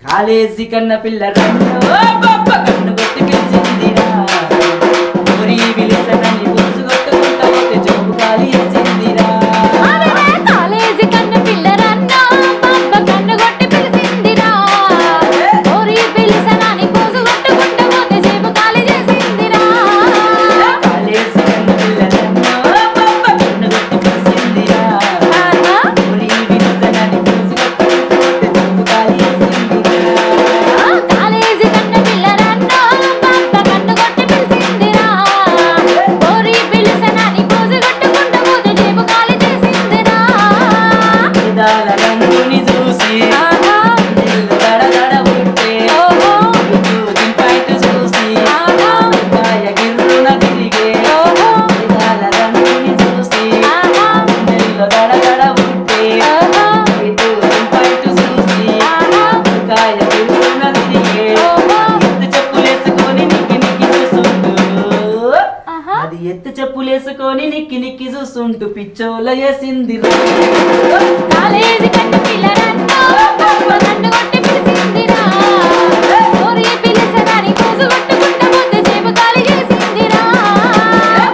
college కన్న పిల్ల కన్ను కొట్టి పిలిచిందిరా ఊరి విలిసనని బుసు కొట్టుకుంటా పోతే జబ్బు ఖాళీ చేసిందిరా కాలేజీ కన్న పిల్ల కన్ను కొట్టి పిలిచిందిరా ఊరి విలిసనని బుసు కొట్టుకుంటా పోతే జబ్బు ఖాళీ చేసిందిరా కాలేజీ కన్న పిల్ల కన్ను కొట్టి పిలిచిందిరా ఊరి విలిసనని బుసు కొట్టుకుంటా పోతే జబ్బు ఖాళీ చేసిందిరా కాలేజీ కన్న పిల్ల కన్ను కొట్టి పిలిచిందిరా ఊరి విలిసనని బుసు కొట్టుకుంటా పోతే జబ్బు ఖాళీ చేసిందిరా విధాల రంగుని చూసి నీళ్ళు దడదడ ఉంటే దింపాయిటు చూసి కాయ గిర్రున తిరిగే విధాల రంగుని చూసి నీళ్ళు దడదడ ఉంటే ఇటు దింపాయిటు చూసి కాయ గిర్రున తిరిగే ఎత్తు చెప్పులేసుకొని నిక్కి నిక్కి చూస్తుంటూ అది ఎత్తు చెప్పులేసుకొని నిక్కి నిక్కి చూస్తుంటూ పిచ్చోల చేసింది కాలేజీ కన్న పిల్ల కన్ను కొట్టి పిలిచిందిరా ఊరి విలిసనని బుసు కొట్టుకుంటా పోతే జబ్బు ఖాళీ చేసిందిరా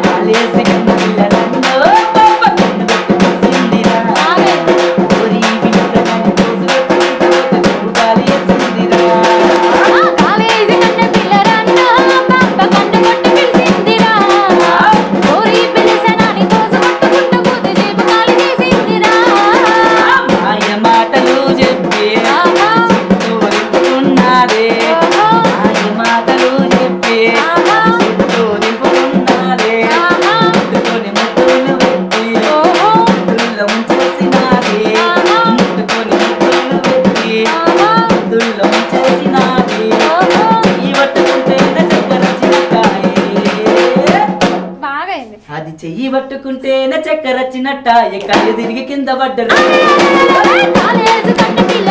కాలేజీ కన్న పిల్ల కన్ను కొట్టి పిలిచిందిరా ఊరి విలిసనని బుసు కొట్టుకుంటా పోతే జబ్బు ఖాళీ చేసిందిరా కాలేజీ కన్న పిల్ల కన్ను కొట్టి పిలిచిందిరా ఊరి విలిసనని బుసు కొట్టుకుంటా పోతే జబ్బు ఖాళీ చేసిందిరా మాయ మాటలు చెప్పి దింపుకున్నారే మాయ మాటలు చెప్పి దింపుకున్నారే ముట్టుకొని ముట్టులు పెట్టి ముద్దుల్లో ముంచేసినారే ముట్టుకొని ముట్టులు పెట్టి ముద్దుల్లో ముంచేసినారే చెయ్యి పట్టుకుంటేనే చక్కెర చిన్నకాయే బాగైంది అది చెయ్యి పట్టుకుంటేనే చక్కెర చిన్నట్ట కళ్ళు తిరిగి కింద పడ్డరు కాలేజీ కన్న పిల్ల